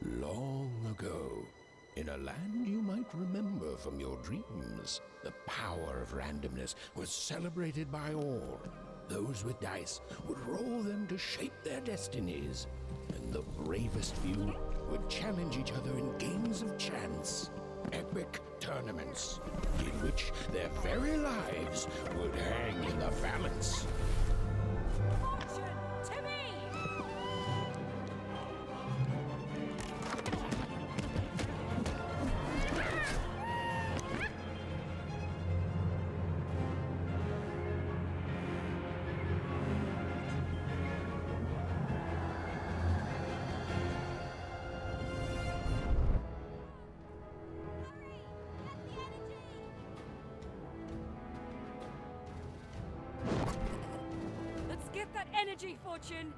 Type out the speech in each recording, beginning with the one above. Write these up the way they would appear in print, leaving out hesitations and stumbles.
Long ago, in a land you might remember from your dreams, the power of randomness was celebrated by all. Those with dice would roll them to shape their destinies, and the bravest few would challenge each other in games of chance. Epic tournaments in which their very lives would hang in the balance. Fortune to me! Let's get that energy, Fortune!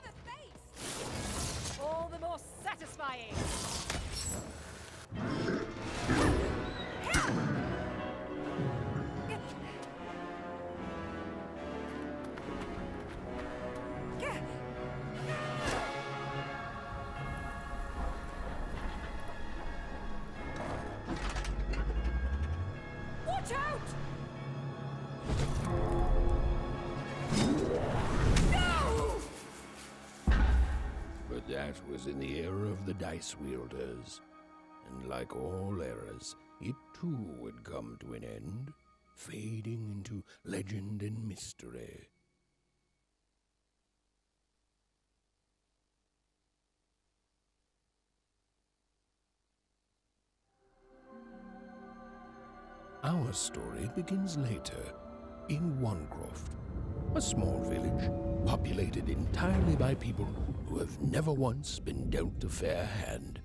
the face! All the more satisfying! Watch out! No! But that was in the era of the dice wielders. And like all eras, it too would come to an end, fading into legend and mystery. Our story begins later, in Wanecroft, a small village populated entirely by people who have never once been dealt a fair hand.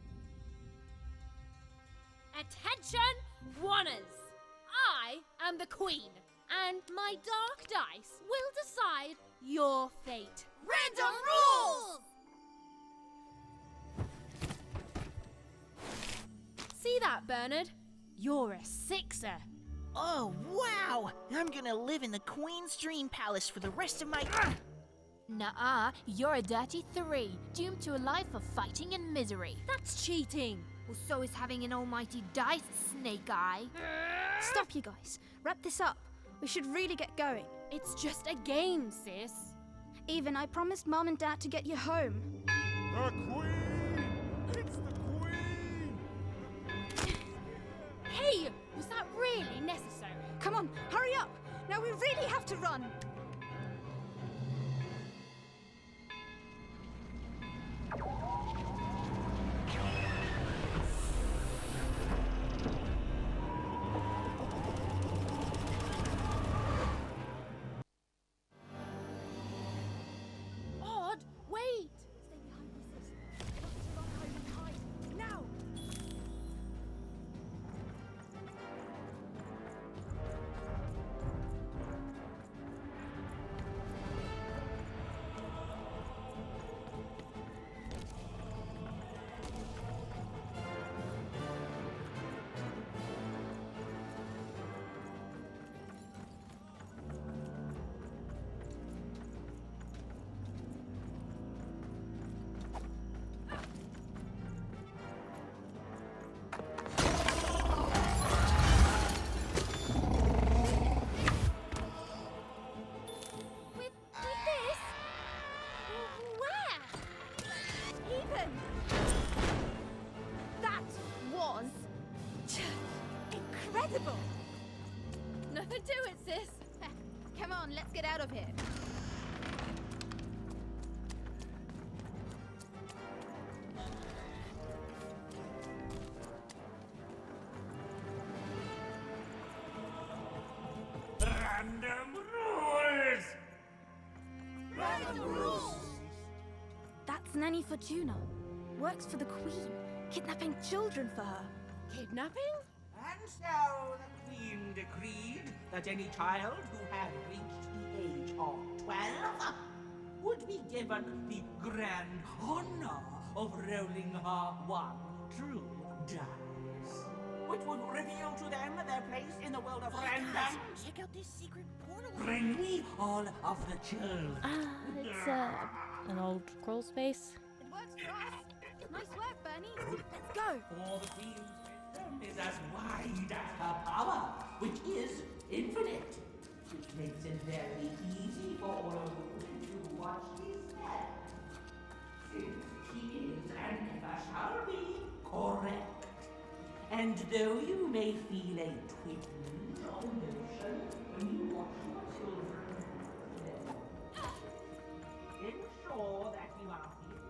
Attention, Wanners! I am the Queen, and my dark dice will decide your fate. Random rules! See that, Bernard? You're a sixer. Oh, wow! I'm gonna live in the Queen's Dream Palace for the rest of my... Nuh-uh, you're a dirty 3, doomed to a life of fighting and misery. That's cheating. Well, so is having an almighty dice, Snake Eye. Stop, you guys. Wrap this up. We should really get going. It's just a game, sis. Even, I promised Mom and Dad to get you home. The Queen! It's the Queen! Hey, was that really necessary? Come on, hurry up! Now we really have to run! Odd, wait! Stay behind me, sis. Run, hide. Now! With this? Where? Ethan! That was... incredible! Nothing to it, sis. Come on, let's get out of here. Random rules! That's Nanny Fortuna. Works for the Queen, kidnapping children for her. Kidnapping? And so the Queen decreed that any child who had reached the age of 12 would be given the grand honor of rolling her one true dice, which would reveal to them their place in the world of random. Check out this secret portal. Bring me all of the children. It's an old crawl space. It works for us. Nice work, Bernie. Let's go. For the Queen's wisdom is as wide as her power, which is infinite, which makes it very easy for all of you to do what she said, since she is and ever shall be correct. And though you may feel a twinge of emotion when you watch your children, ensure that you are here.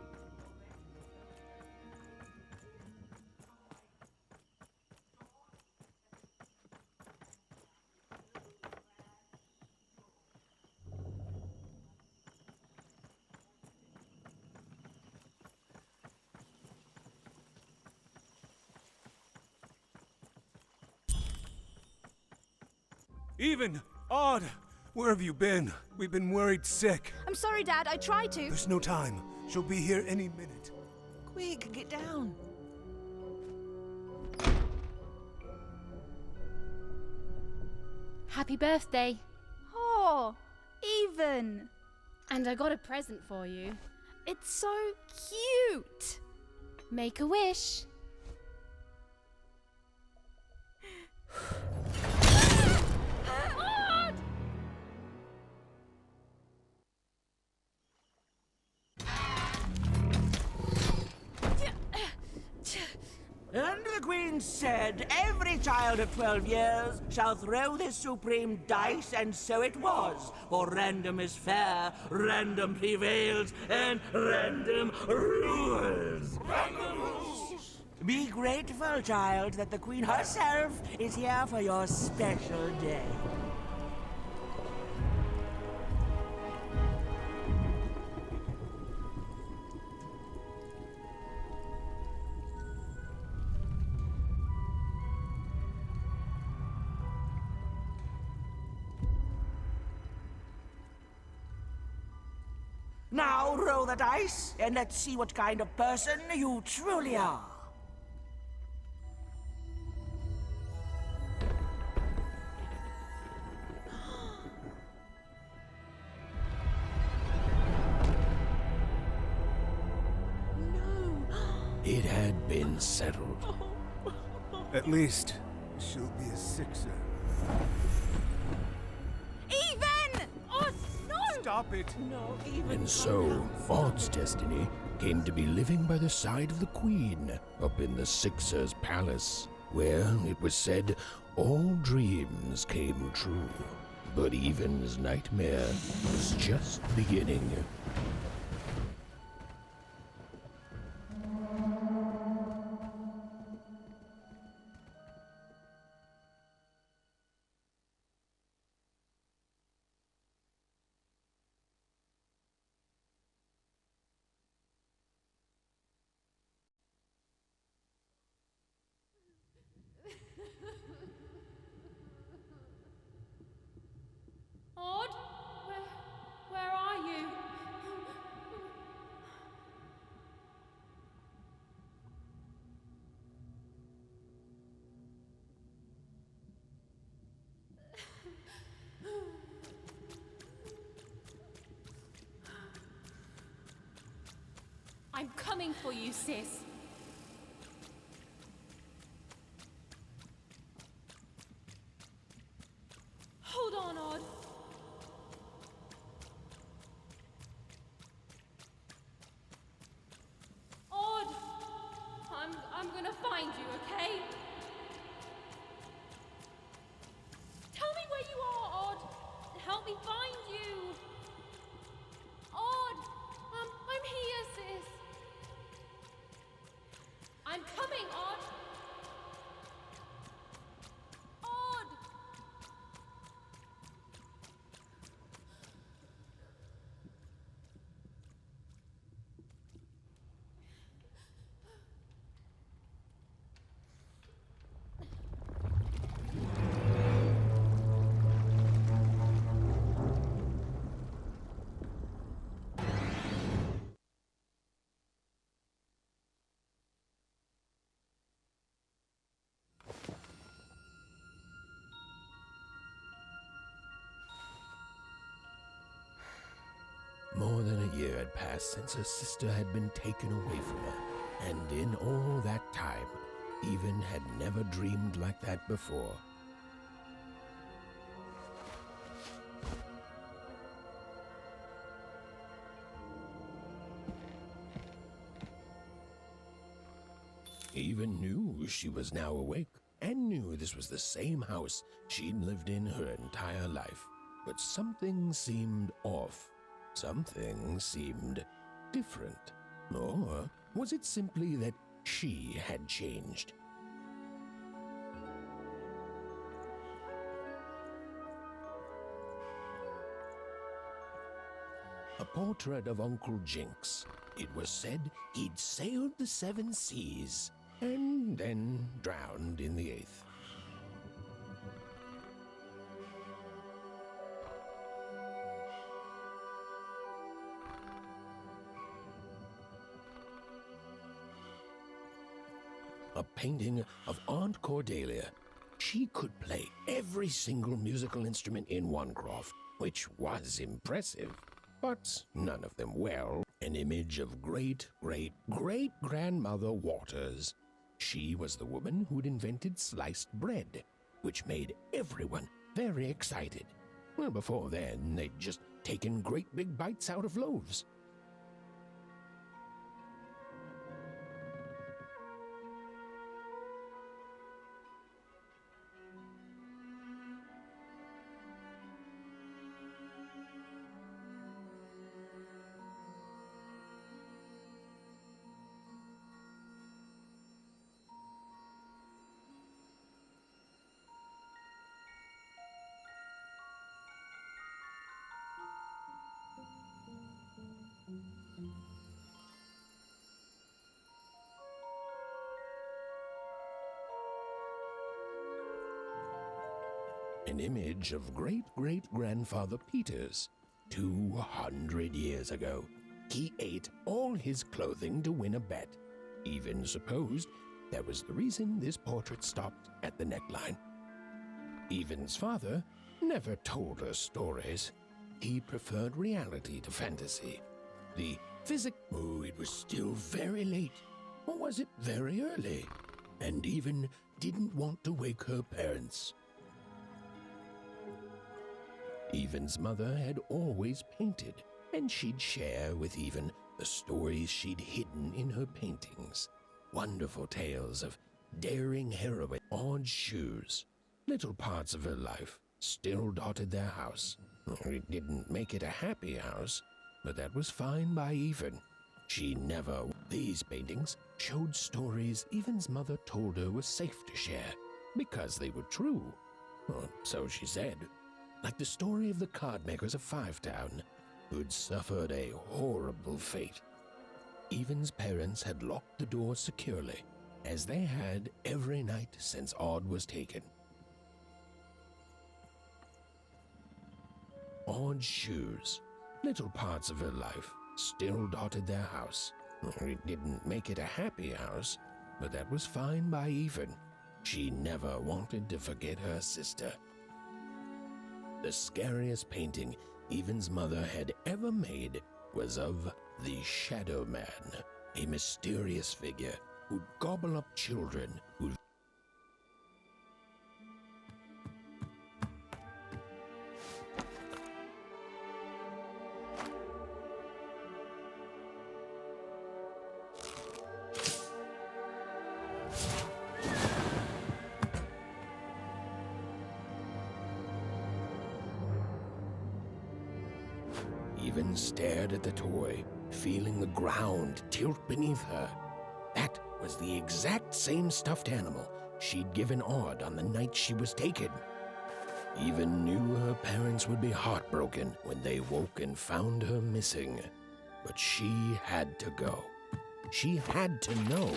Even, odd, Where have you been? We've been worried sick. I'm sorry, Dad. I tried to. There's no time. She'll be here any minute. Quick, get down. Happy birthday. Oh, Even. And I got a present for you. It's so cute. Make a wish. And the Queen said, every child of 12 years shall throw this supreme dice, and so it was. For random is fair, random prevails, and random rules. Random rules! Be grateful, child, that the Queen herself is here for your special day. Now roll the dice, and let's see what kind of person you truly are. It had been settled. At least, she'll be a sixer. Even! Oh, no! Stop it! No, even And so, Odd's destiny came to be living by the side of the Queen up in the Sixer's palace, where, it was said, all dreams came true. But Even's nightmare was just beginning. Odd? Where are you? I'm coming for you, sis. Hold on, Odd. Odd! I'm gonna find you, okay? Tell me where you are, Odd! Help me find you! Odd! I'm here, sis! I'm coming, Odd! Odd! More than a year had passed since her sister had been taken away from her, and in all that time, Even had never dreamed like that before. Even knew she was now awake, and knew this was the same house she'd lived in her entire life. But something seemed off. Something seemed different. Or was it simply that she had changed? A portrait of Uncle Jinx. It was said he'd sailed the 7 seas and then drowned in the 8th. a painting of Aunt Cordelia. She could play every single musical instrument in Wanecroft, which was impressive, but none of them well. An image of great-great-great-grandmother Waters. She was the woman who'd invented sliced bread, which made everyone very excited. Well, before then, they'd just taken great big bites out of loaves. An image of great-great-grandfather Peters. 200 years ago, he ate all his clothing to win a bet. Even supposed that was the reason this portrait stopped at the neckline. Evan's father never told us stories. He preferred reality to fantasy. The Oh, it was still very late. Or was it very early? And Even didn't want to wake her parents. Evan's mother had always painted, and she'd share with Even the stories she'd hidden in her paintings. Wonderful tales of daring heroine, odd shoes. Little parts of her life still dotted their house. It didn't make it a happy house, but that was fine by Even. She never... These paintings showed stories Evan's mother told her were safe to share, because they were true. Or so she said. Like the story of the cardmakers of Five Town, who'd suffered a horrible fate. Evan's parents had locked the door securely, as they had every night since Odd was taken. Odd's shoes, little parts of her life, still dotted their house. It didn't make it a happy house, but that was fine by Even. She never wanted to forget her sister. The scariest painting Evan's mother had ever made was of the Shadow Man, a mysterious figure who'd gobble up children who... Even stared at the toy, feeling the ground tilt beneath her. That was the exact same stuffed animal she'd given Odd on the night she was taken. Even knew her parents would be heartbroken when they woke and found her missing. But she had to go. She had to know.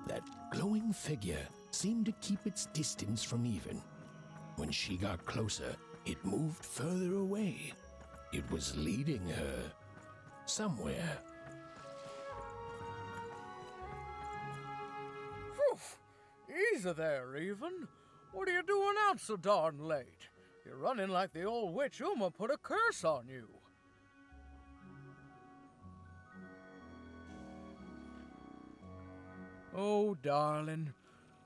That glowing figure seemed to keep its distance from Even. When she got closer, it moved further away. It was leading her somewhere. Easy there, Even. What are you doing out so darn late? You're running like the old witch Uma put a curse on you. Oh, darling,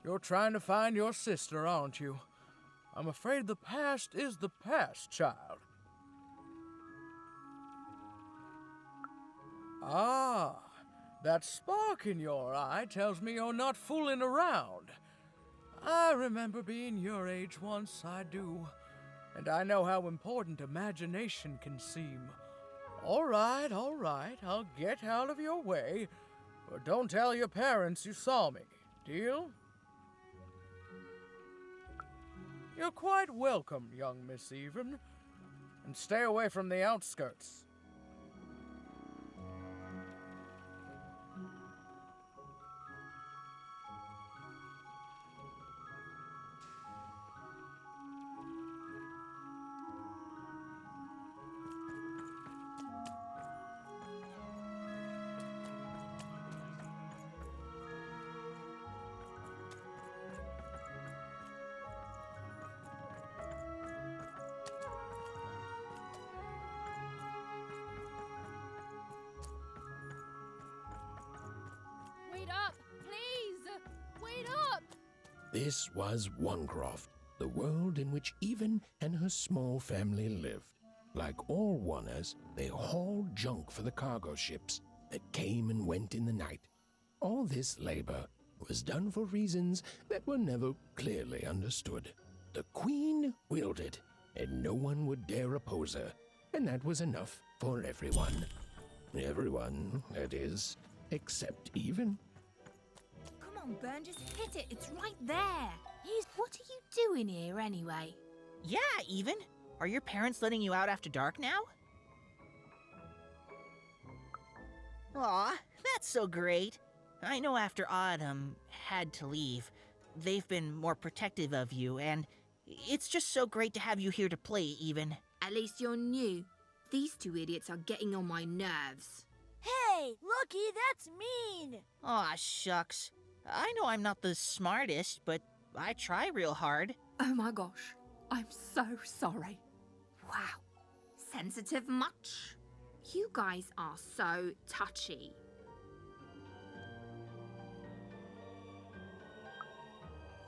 you're trying to find your sister, aren't you? I'm afraid the past is the past, child. Ah, that spark in your eye tells me you're not fooling around. I remember being your age once, I do. And I know how important imagination can seem. All right, I'll get out of your way. But don't tell your parents you saw me, deal? You're quite welcome, young Miss Even. And stay away from the outskirts. This was Onecroft, the world in which Even and her small family lived. Like all Oners, they hauled junk for the cargo ships that came and went in the night. All this labor was done for reasons that were never clearly understood. The Queen willed it, and no one would dare oppose her, and that was enough for everyone. Everyone, that is, except Even. Come on, Burn, just hit it. It's right there. What are you doing here anyway? Yeah, Even. Are your parents letting you out after dark now? Aw, that's so great. I know after Autumn had to leave, they've been more protective of you, and it's just so great to have you here to play, Even. At least you're new. These two idiots are getting on my nerves. Hey, Lucky, that's mean! Aw, shucks. I know I'm not the smartest, but I try real hard. Oh my gosh, I'm so sorry. Wow, sensitive much? You guys are so touchy.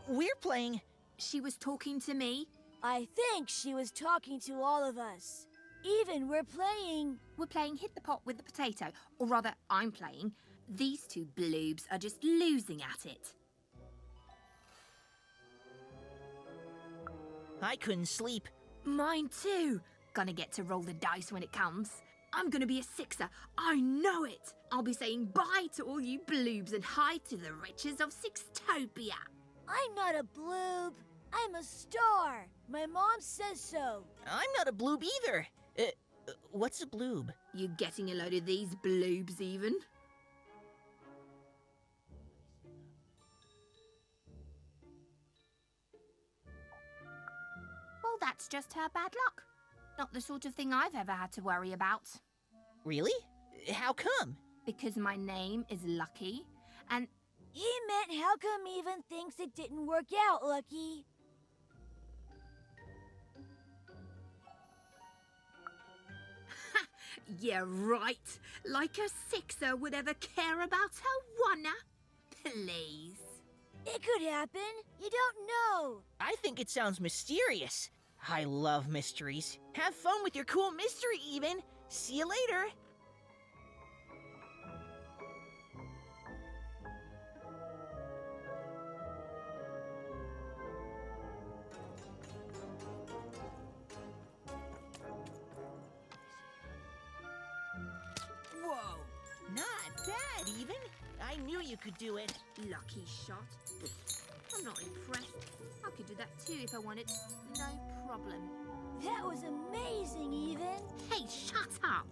We're playing. She was talking to me. I think she was talking to all of us. Even we're playing... We're playing Hit the Pot with the Potato. Or rather, I'm playing. These two bloobs are just losing at it. I couldn't sleep. Mine too. Gonna get to roll the dice when it comes. I'm gonna be a sixer. I know it. I'll be saying bye to all you bloobs and hi to the riches of Sixtopia. I'm not a bloob. I'm a star. My mom says so. I'm not a bloob either. What's a bloob? You getting a load of these bloobs even? Well, that's just her bad luck. Not the sort of thing I've ever had to worry about. Really? How come? Because my name is Lucky, and... He meant how come Even thinks it didn't work out, Lucky? Yeah, right. Like a sixer would ever care about her wanna. Please. It could happen. You don't know. I think it sounds mysterious. I love mysteries. Have fun with your cool mystery, Even. See you later. Whoa, not bad, Even. I knew you could do it. Lucky shot. I'm not impressed. I could do that too if I wanted. No problem. That was amazing, Even. Hey, shut up!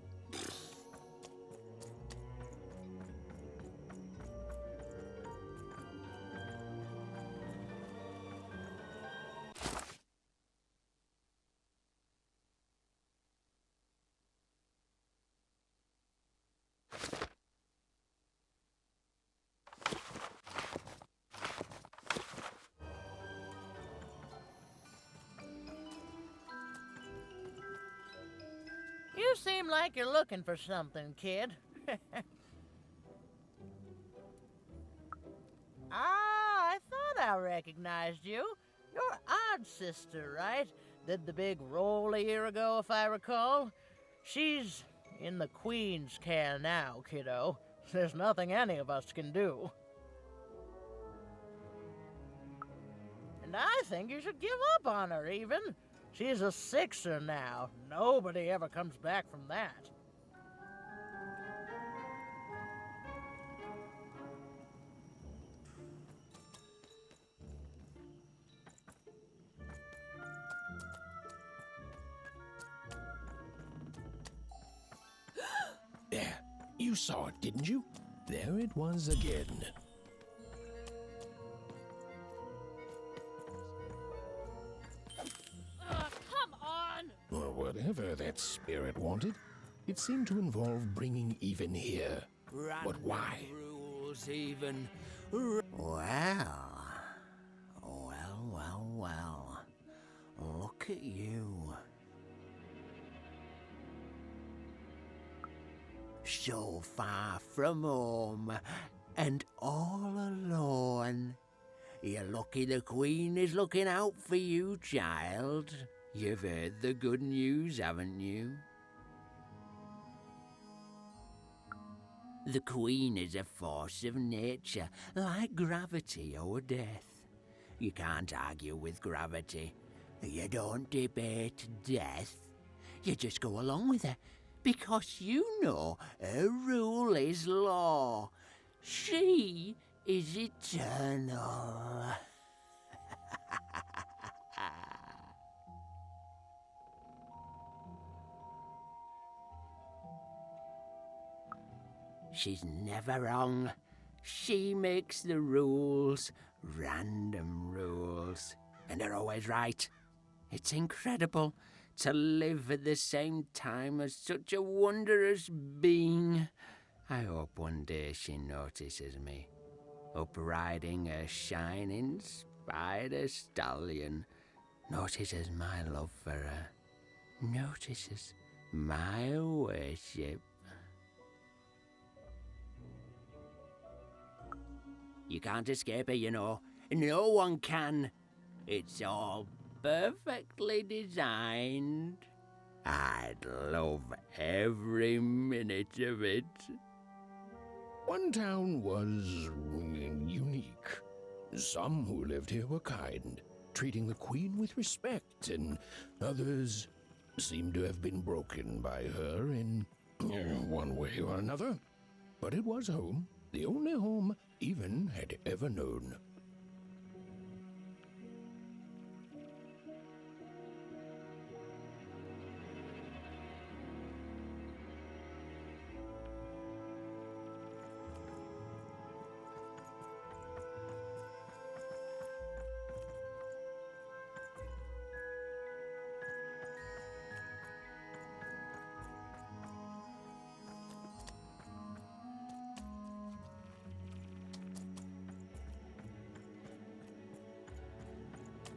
You seem like you're looking for something, kid. I thought I recognized you. You're Odd Sister, right? Did the big roll a year ago, if I recall. She's in the Queen's care now, kiddo. There's nothing any of us can do. And I think you should give up on her, Even. She's a sixer now. Nobody ever comes back from that. There, you saw it, didn't you? There it was again. Come on! Or whatever that spirit wanted. It seemed to involve bringing Even here. But why? Rules, Even. Well. Look at you. So far from home and all alone. You're lucky the Queen is looking out for you, child. You've heard the good news, haven't you? The Queen is a force of nature, like gravity or death. You can't argue with gravity. You don't debate death. You just go along with her, because you know her rule is law. She is eternal. She's never wrong. She makes the rules, random rules, and they're always right. It's incredible to live at the same time as such a wondrous being. I hope one day she notices me, up riding a shining spider stallion, notices my love for her, notices my worship. You can't escape her, you know. No one can. It's all perfectly designed. I'd love every minute of it. One town was unique. Some who lived here were kind, treating the Queen with respect, and others seemed to have been broken by her in one way or another. But it was home, the only home Even had ever known.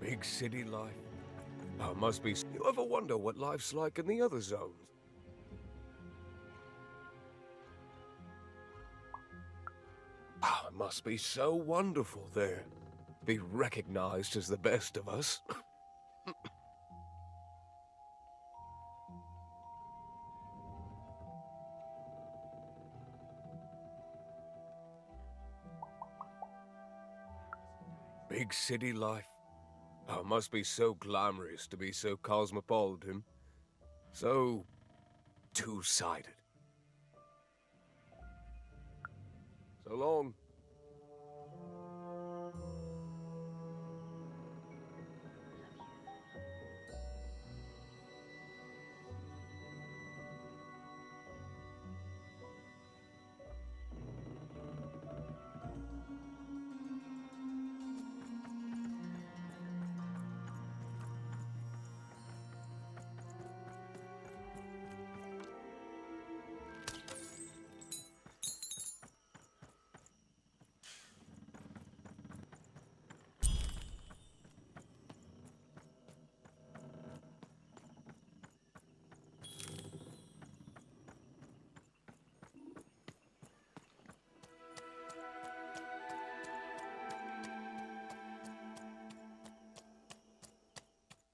Big city life. Oh, must be. You ever wonder what life's like in the other zones? Oh, it must be so wonderful there. Be recognized as the best of us. Big city life. Oh, it must be so glamorous to be so cosmopolitan. So two-sided. So long.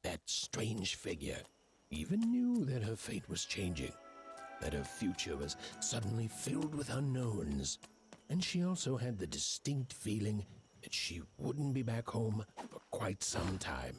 That strange figure even knew that her fate was changing, that her future was suddenly filled with unknowns, and she also had the distinct feeling that she wouldn't be back home for quite some time.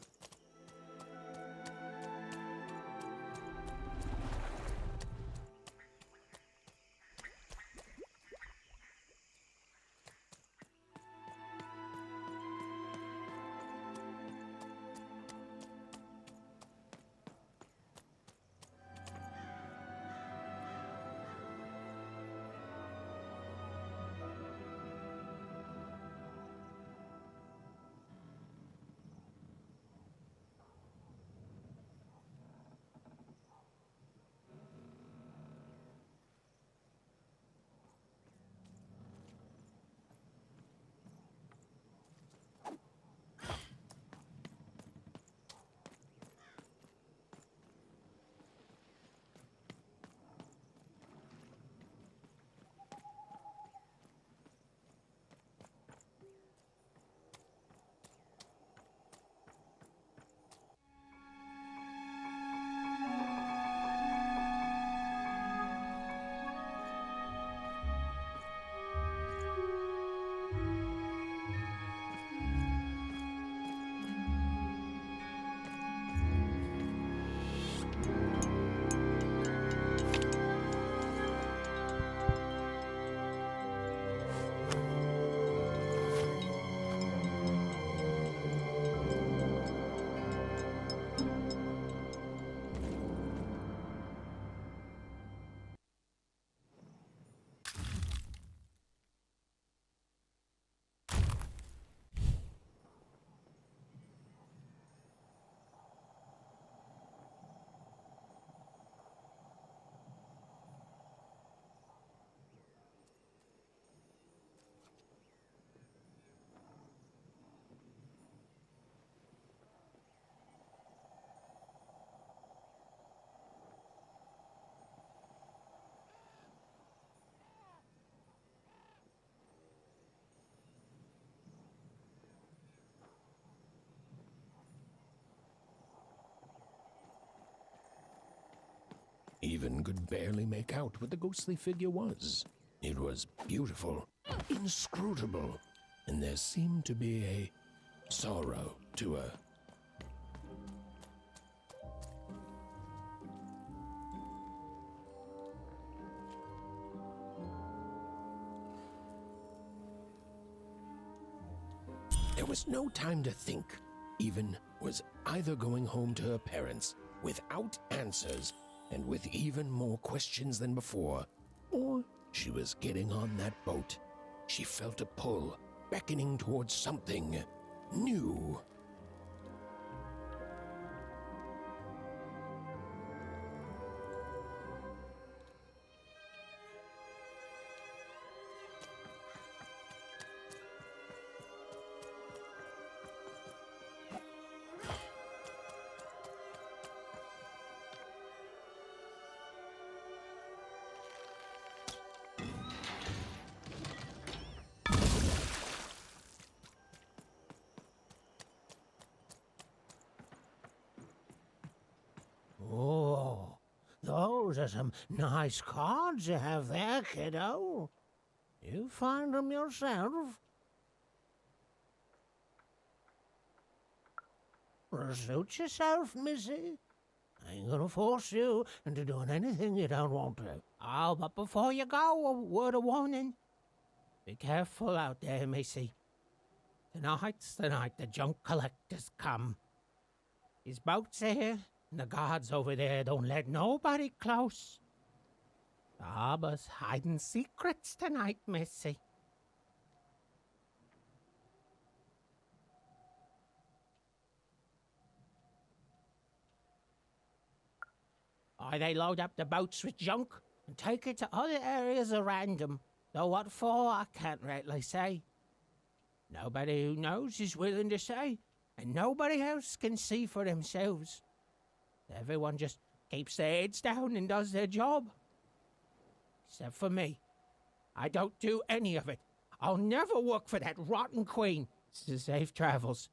even could barely make out what the ghostly figure was. It was beautiful, inscrutable, and there seemed to be a sorrow to her. There was no time to think. Even was either going home to her parents without answers and with even more questions than before, or she was getting on that boat. She felt a pull, beckoning towards something new. Oh, those are some nice cards you have there, kiddo. You find them yourself? Suit yourself, missy. I ain't gonna force you into doing anything you don't want to. Oh, but before you go, a word of warning. Be careful out there, missy. Tonight's the night the junk collectors come. His boat's here, and the guards over there don't let nobody close. The harbor's hiding secrets tonight, missy. Or they load up the boats with junk and take it to other areas at random. Though what for, I can't rightly say. Nobody who knows is willing to say, and nobody else can see for themselves. Everyone just keeps their heads down and does their job. Except for me. I don't do any of it. I'll never work for that rotten queen. Safe travels.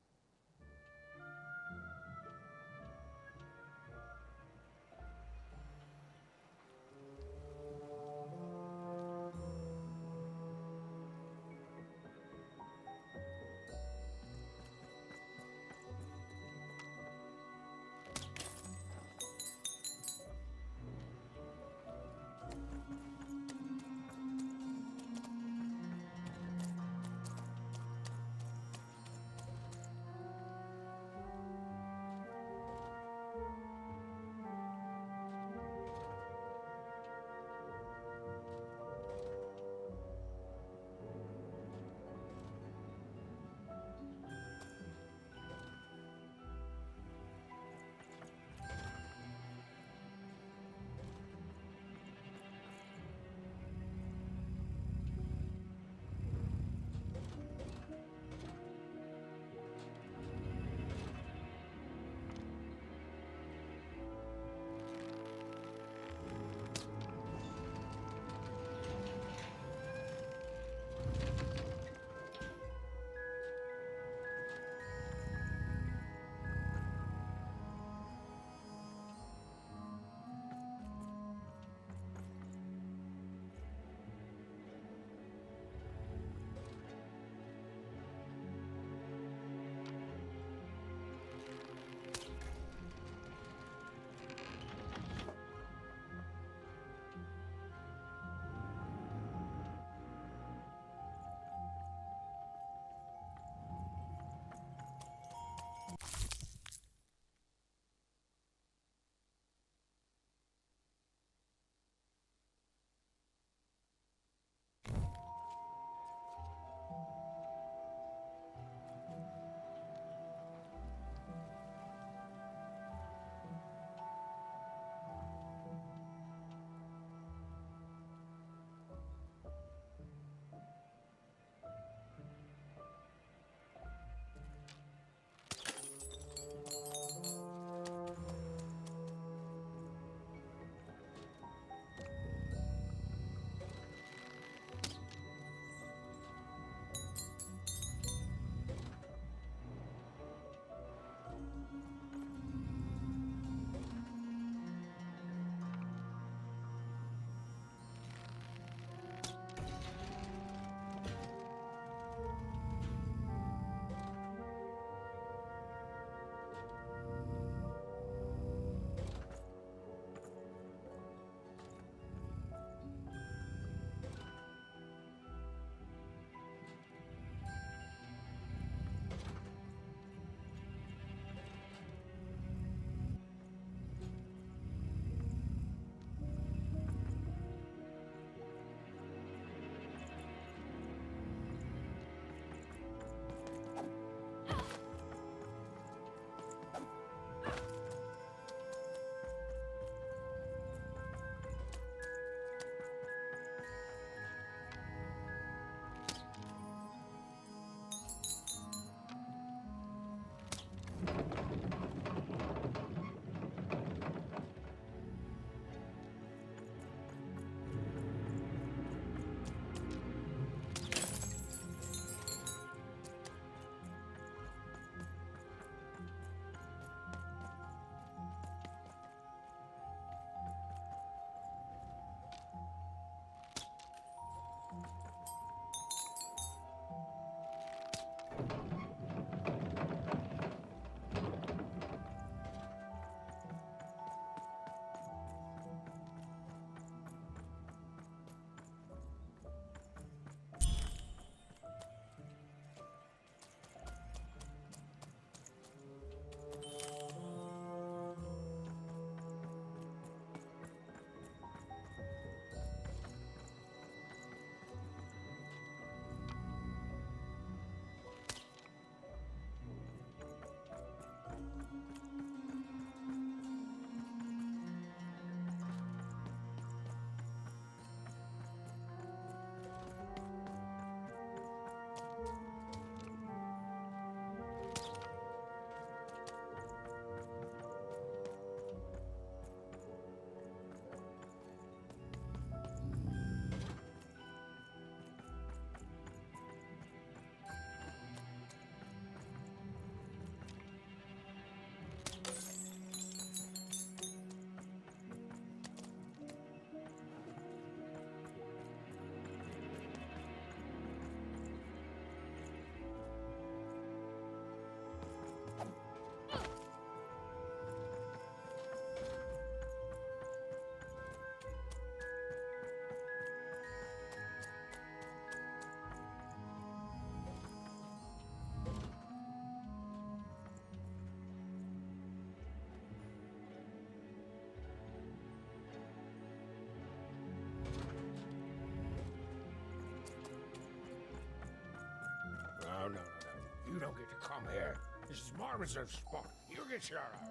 You don't get to come here. This is my reserved spot. You get your own.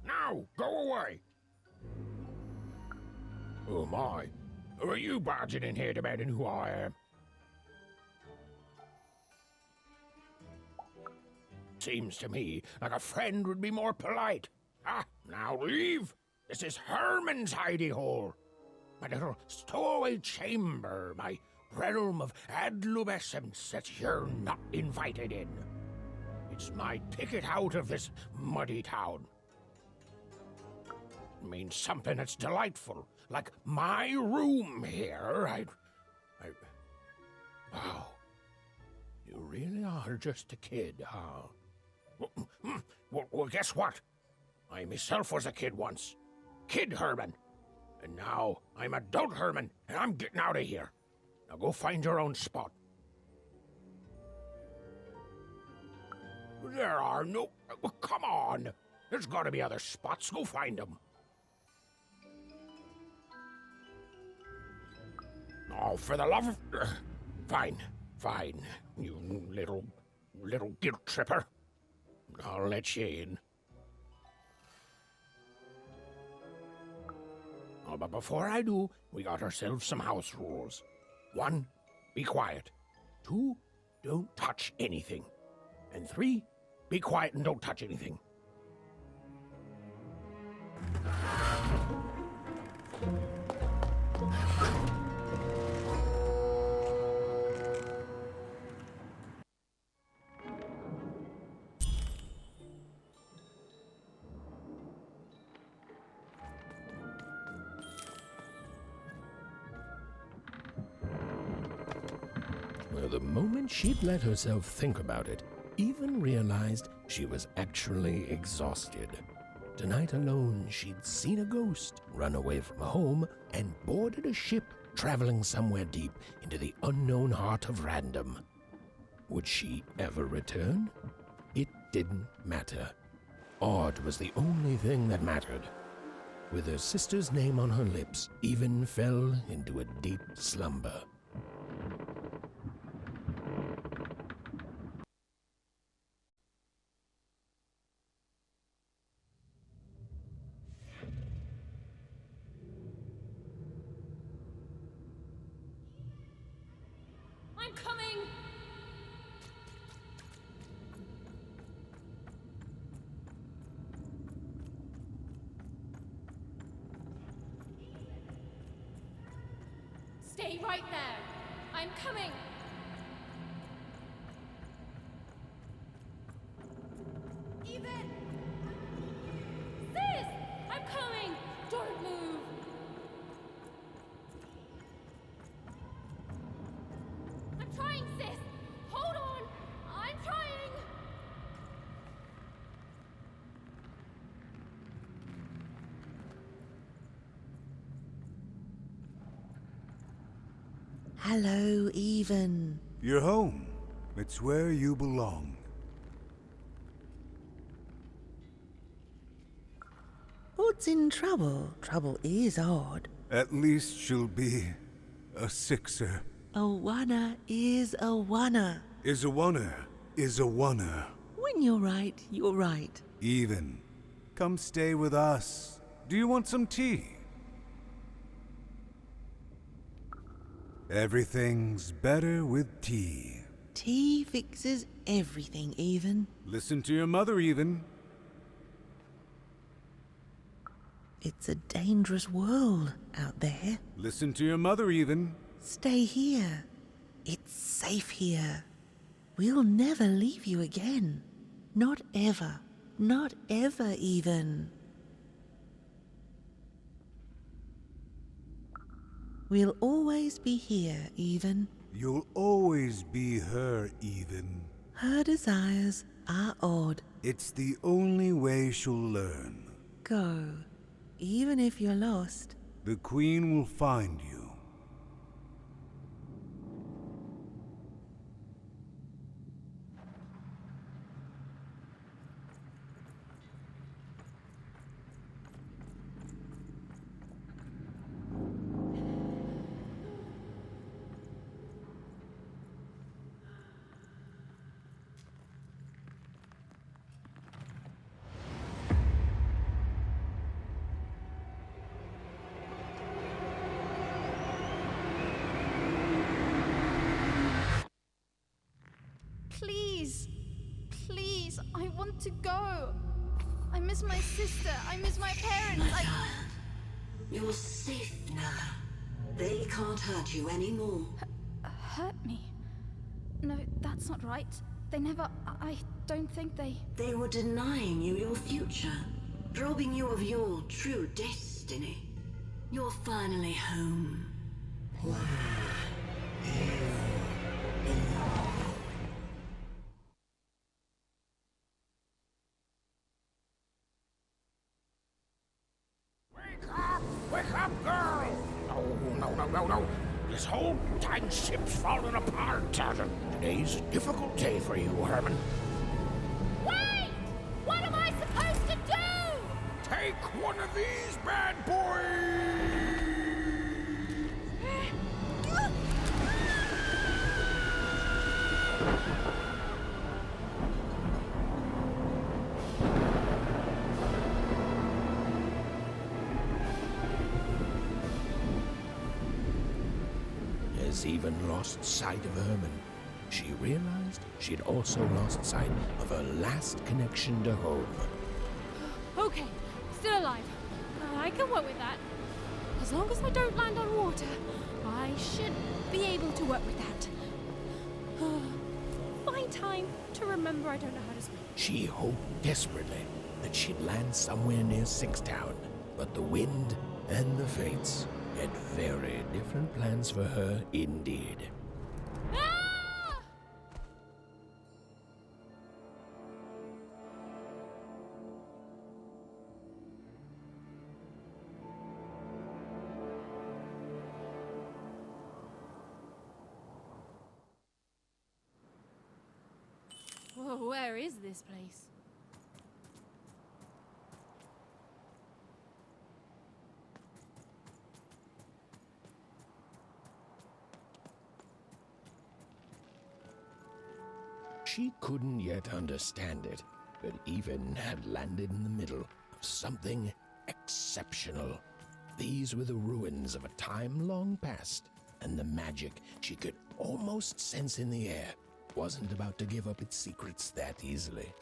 Now, go away. Oh my. Who are you barging in here demanding who I am? Seems to me like a friend would be more polite. Ah, now leave. This is Herman's hidey hole. My little stowaway chamber, my realm of adolescence that you're not invited in. It's my ticket out of this muddy town. It means something that's delightful, like my room here. Wow. You really are just a kid, huh? Well, guess what? I myself was a kid once. Kid Herman. And now I'm adult Herman, and I'm getting out of here. Now go find your own spot. There are no... Well, come on. There's got to be other spots. Go find them. Oh, for the love of... Fine. You little guilt tripper. I'll let you in. Oh, but before I do, we got ourselves some house rules. 1, be quiet. 2, don't touch anything. And 3, be quiet and don't touch anything. Well, the moment she'd let herself think about it, Even realized she was actually exhausted. Tonight alone, she'd seen a ghost, run away from home, and boarded a ship traveling somewhere deep into the unknown heart of Random. Would she ever return? It didn't matter. Odd was the only thing that mattered. With her sister's name on her lips, Even fell into a deep slumber. I'm coming! Stay right there! I'm coming! Even! Sis! I'm coming! Don't move! I'm trying, sis! Hold on! I'm trying! Hello, Even. You're home. It's where you belong. What's in trouble? Trouble is odd. At least she'll be a sixer. A wanna is a wanna. Is a wanna. Is a wanna. When you're right, you're right. Even. Come stay with us. Do you want some tea? Everything's better with tea. Tea fixes everything, Even. Listen to your mother, Even. It's a dangerous world out there. Listen to your mother, Even. Stay here. It's safe here. We'll never leave you again. Not ever. Not ever, Even. We'll always be here, Even. You'll always be her, Even. Her desires are odd. It's the only way she'll learn. Go. Even if you're lost. The Queen will find you. want to go. I miss my sister. I miss my parents. You're safe now. They can't hurt you anymore. Hurt me? No, that's not right. They never... I don't think they... They were denying you your future, robbing you of your true destiny. You're finally home. Wake up, girl! No. This whole time ship's falling apart. Today's a difficult day for you, Herman. Wait! What am I supposed to do? Take one of these bad boys! Has even lost sight of Herman. She realized she'd also lost sight of her last connection to home. Okay, still alive. I can work with that. As long as I don't land on water, I should be able to work with that. Find time to remember I don't know how to swim. She hoped desperately that she'd land somewhere near Sixtown, but the wind and the fates had very different plans for her indeed. Whoa, where is this place? She couldn't yet understand it, but Even had landed in the middle of something exceptional. These were the ruins of a time long past, and the magic she could almost sense in the air wasn't about to give up its secrets that easily.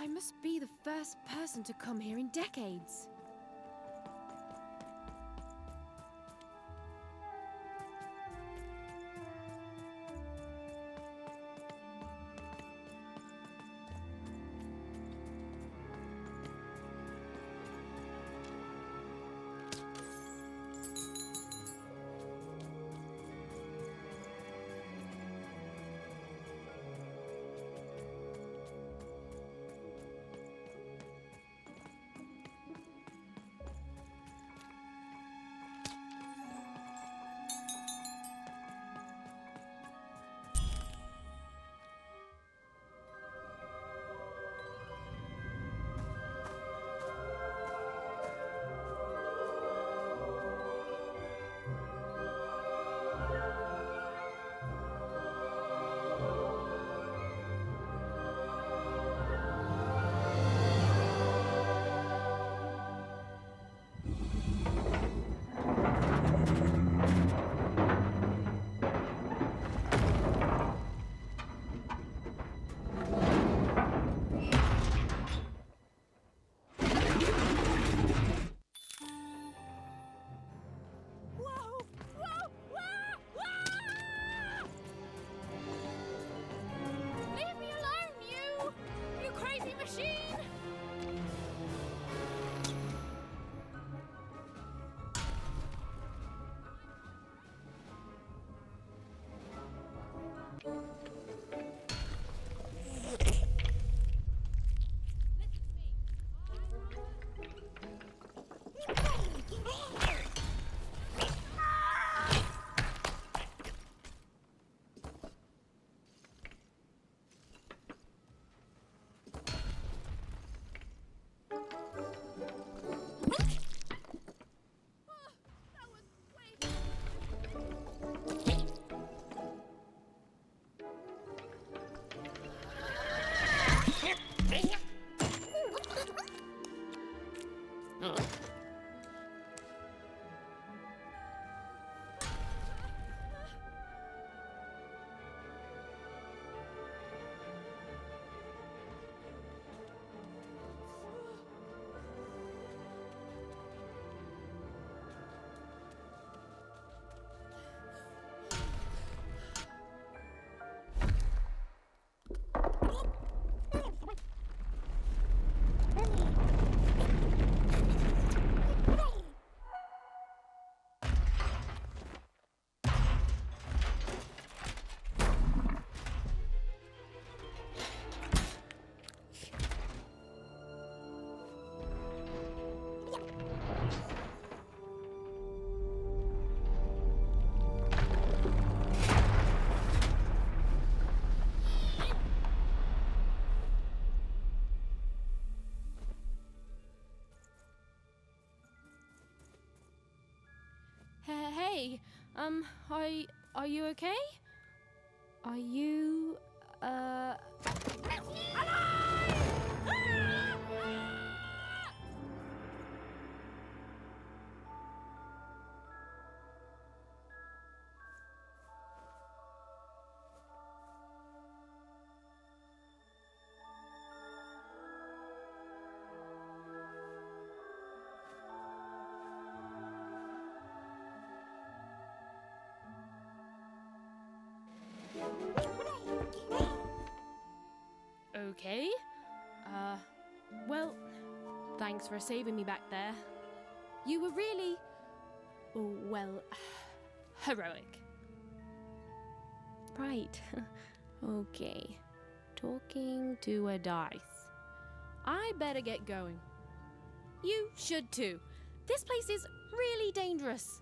I must be the first person to come here in decades. Hey, are you okay? Are you, Okay. Well, thanks for saving me back there. You were really, well, heroic. Right. Okay. Talking to a dice. I better get going. You should too. This place is really dangerous.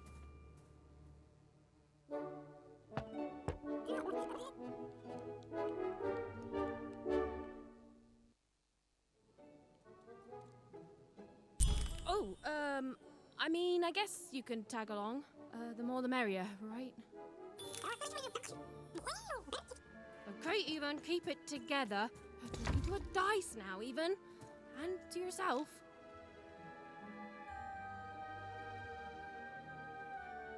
Oh, I mean, I guess you can tag along. The more the merrier, right? Okay, Even, keep it together. You're talking to a dice now, Even. And to yourself.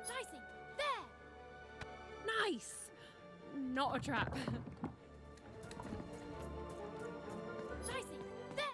Dicey, there! Nice! Not a trap. Dicey, there!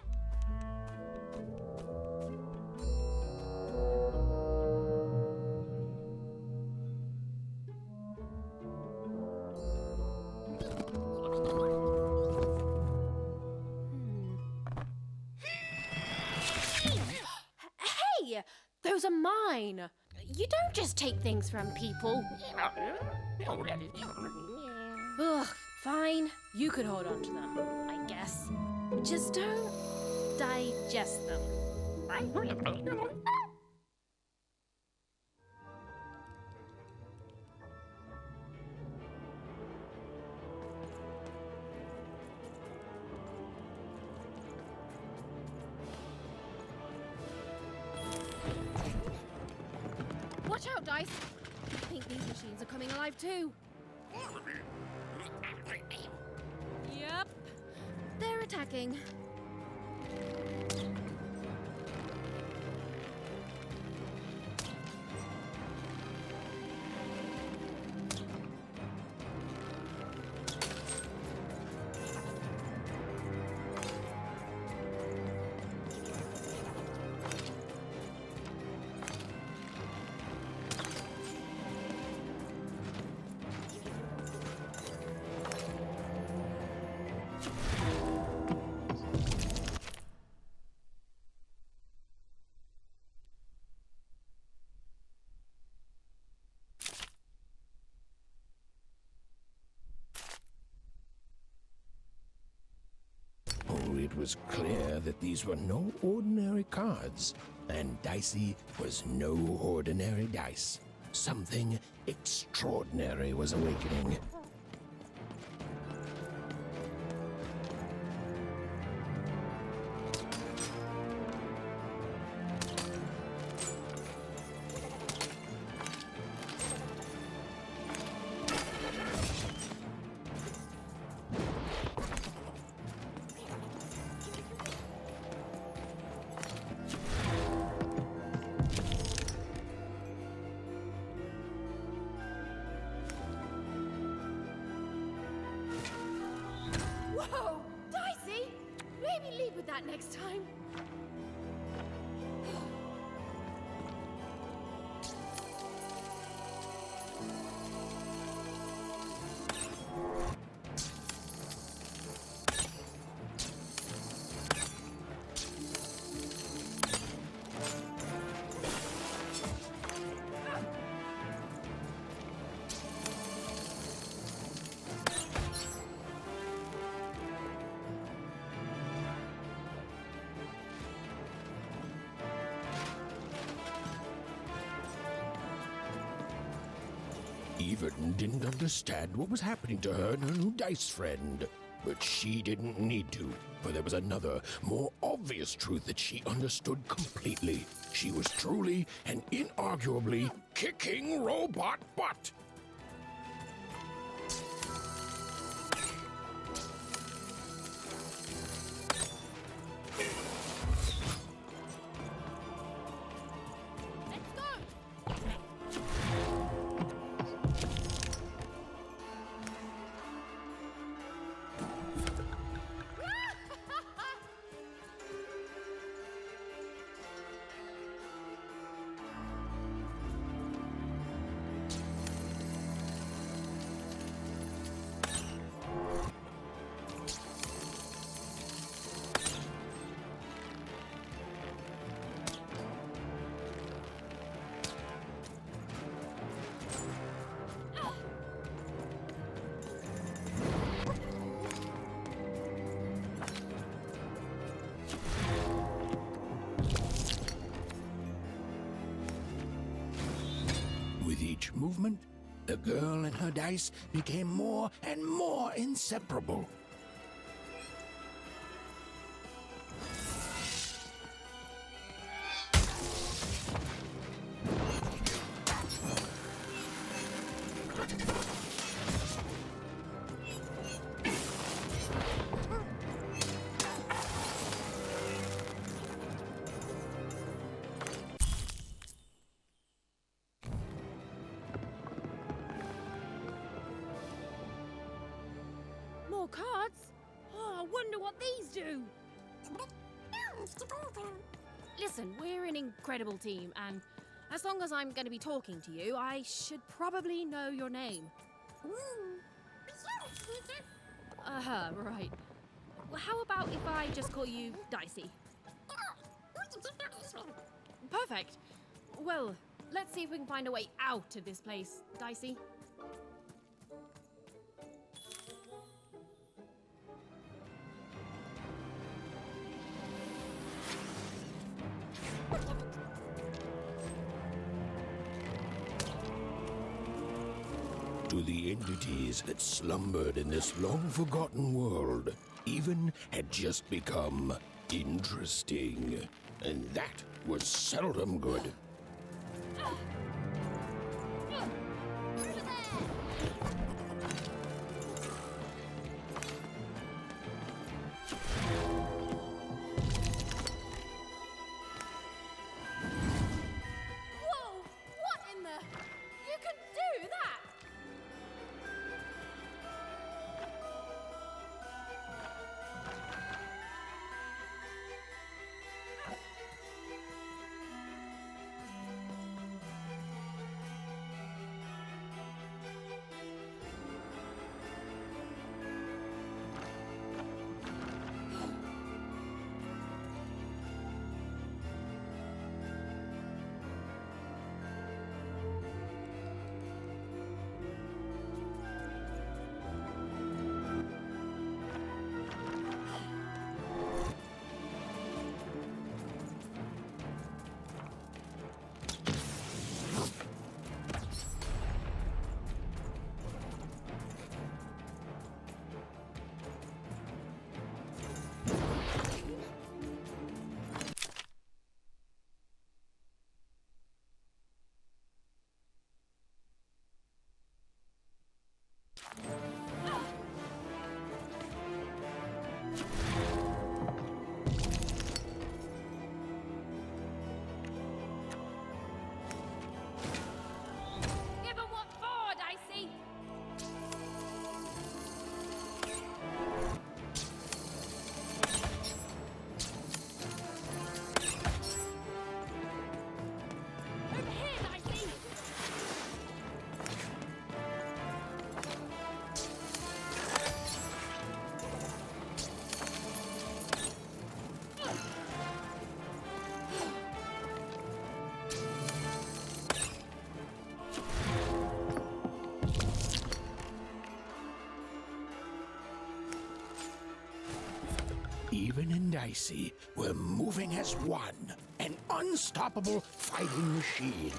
Hey! Those are mine! You don't just take things from people. Ugh, fine. You could hold on to them, I guess. Just don't digest them. Watch out, Dice! I think these machines are coming alive too. Yep. They're attacking. It was clear that these were no ordinary cards, and Dicey was no ordinary dice. Something extraordinary was awakening. Whoa! Dicey! Maybe lead with that next time. Even didn't understand what was happening to her and her new dice friend. But she didn't need to, for there was another, more obvious truth that she understood completely. She was truly and inarguably kicking robot butt. With each movement, the girl and her dice became more and more inseparable. More cards? Oh, I wonder what these do. Listen, we're an incredible team, and as long as I'm going to be talking to you, I should probably know your name. Right. Well, how about if I just call you Dicey? Perfect. Well, let's see if we can find a way out of this place, Dicey. To the entities that slumbered in this long-forgotten world, even had just become interesting. And that was seldom good. Whoa! What in the... You can do that! Give 'em what for, Dicey! Over here, Dicey! Even and Dicey were moving as one, an unstoppable fighting machine.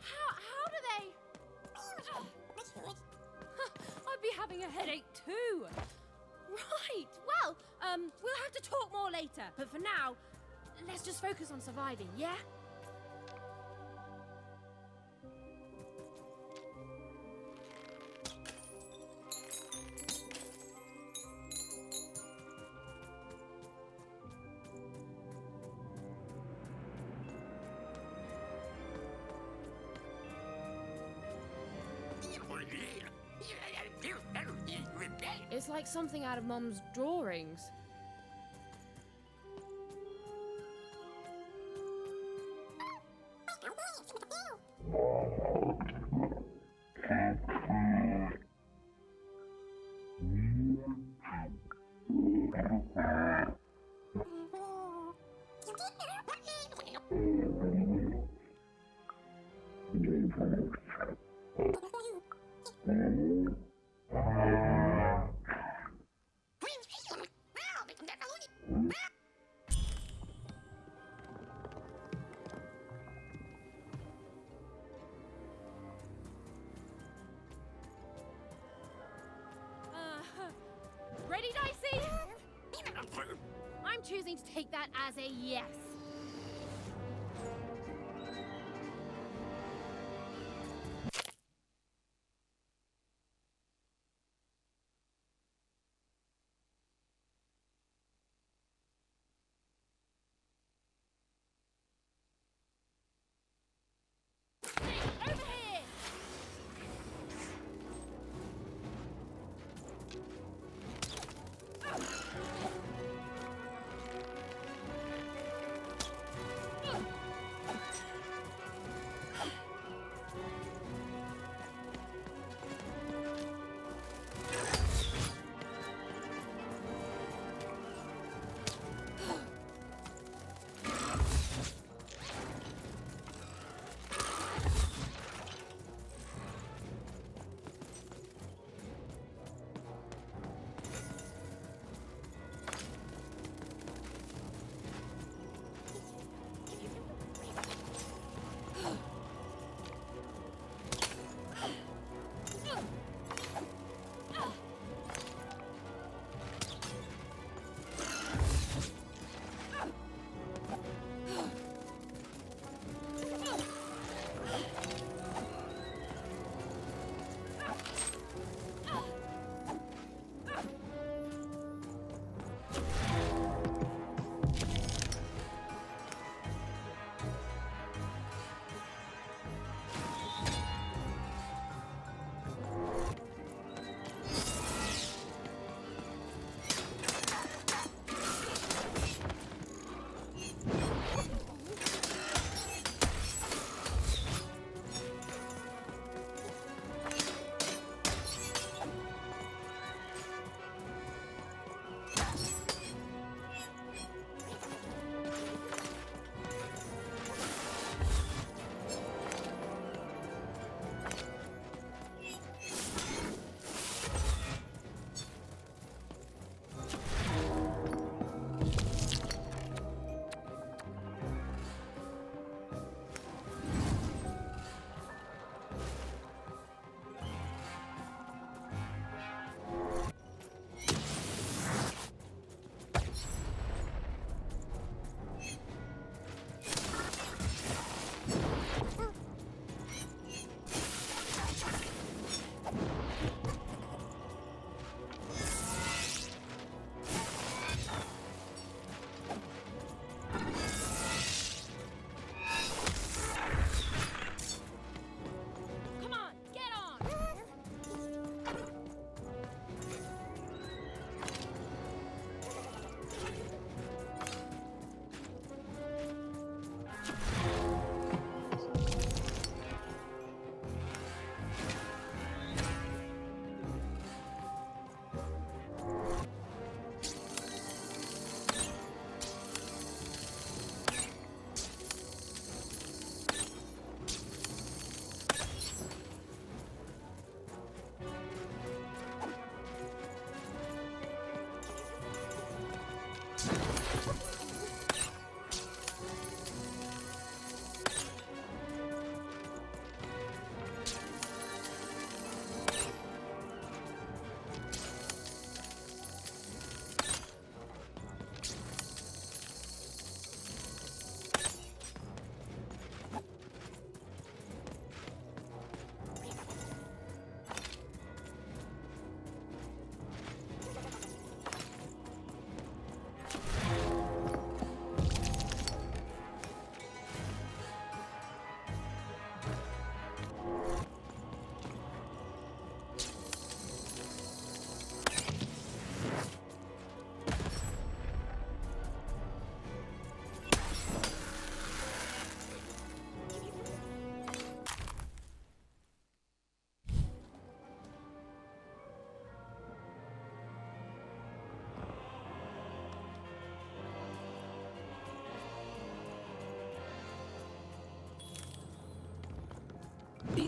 How do they? I'd be having a headache too. Right. Well, we'll have to talk more later. But for now, let's just focus on surviving, yeah? It's like something out of Mum's drawings. Ready, Dicey? I'm choosing to take that as a yes. Over here!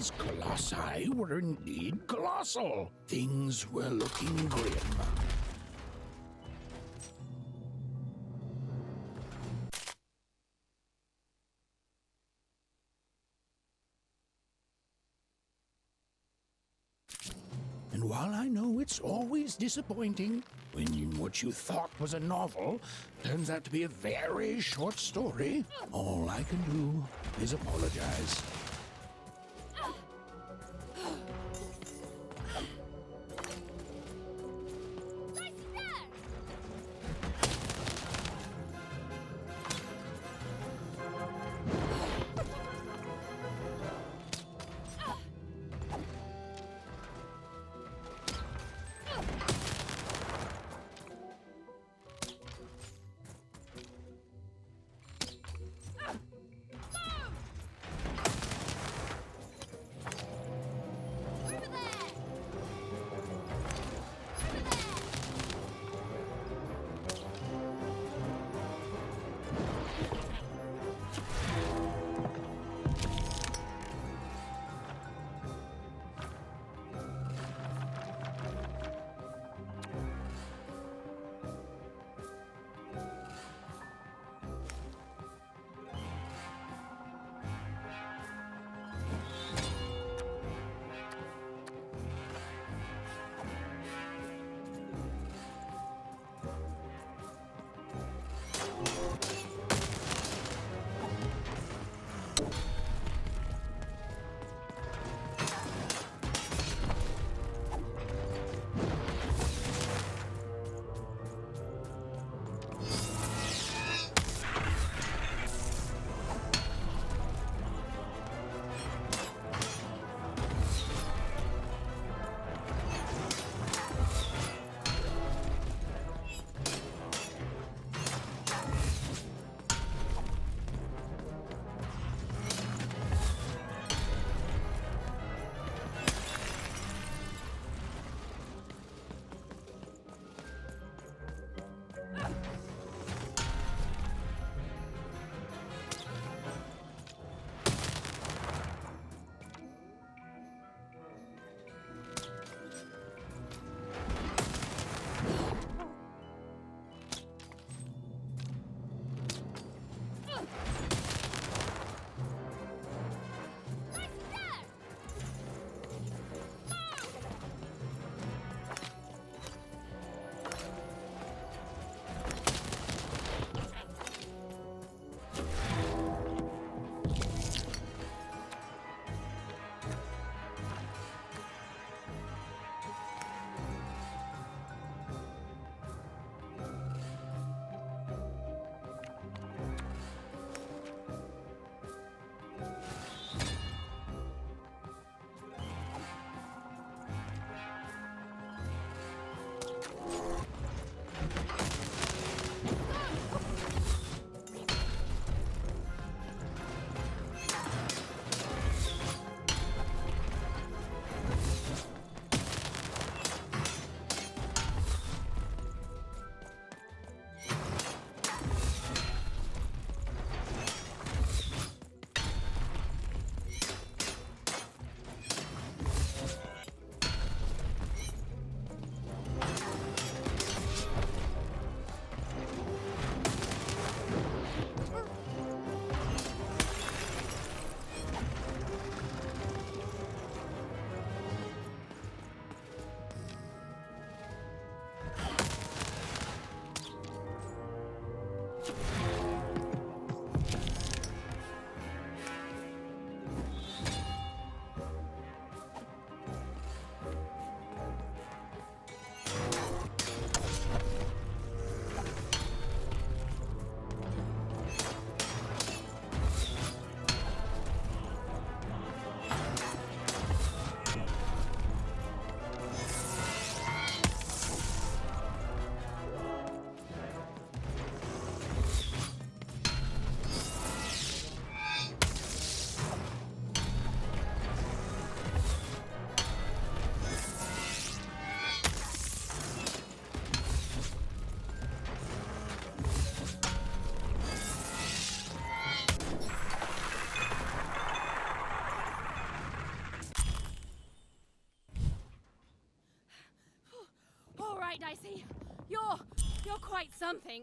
These colossi were indeed colossal. Things were looking grim. And while I know it's always disappointing when what you thought was a novel turns out to be a very short story, all I can do is apologize. write something.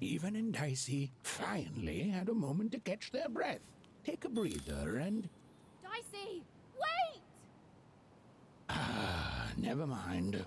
Even and Dicey finally had a moment to catch their breath, take a breather, and... Dicey, wait! Ah, never mind.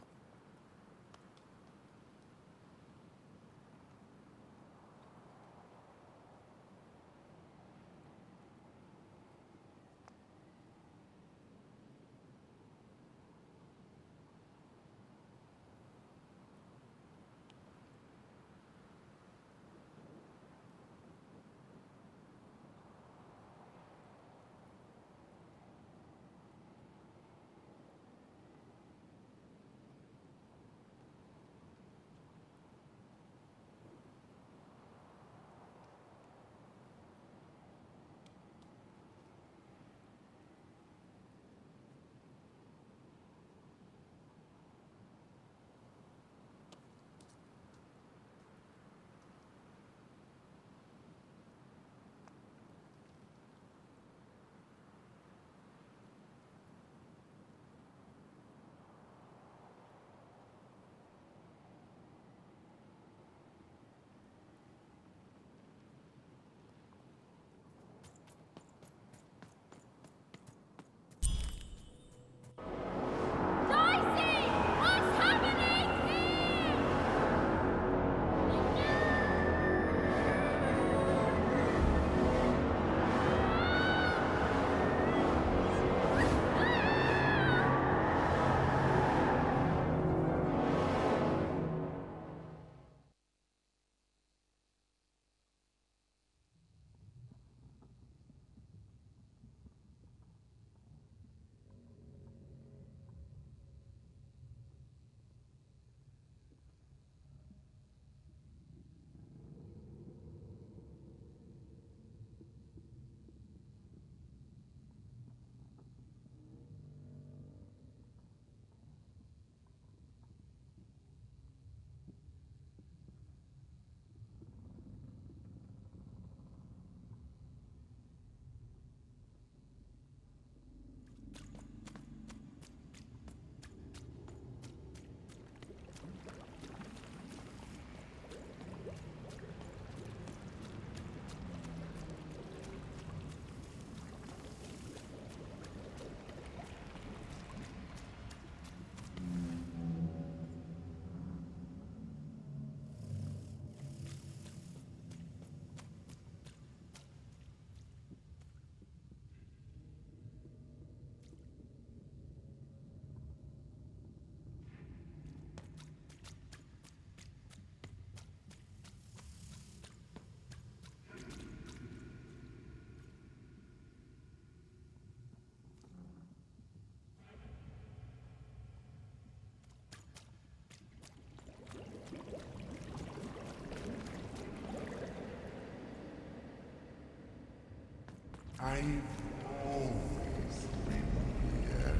I've always been here.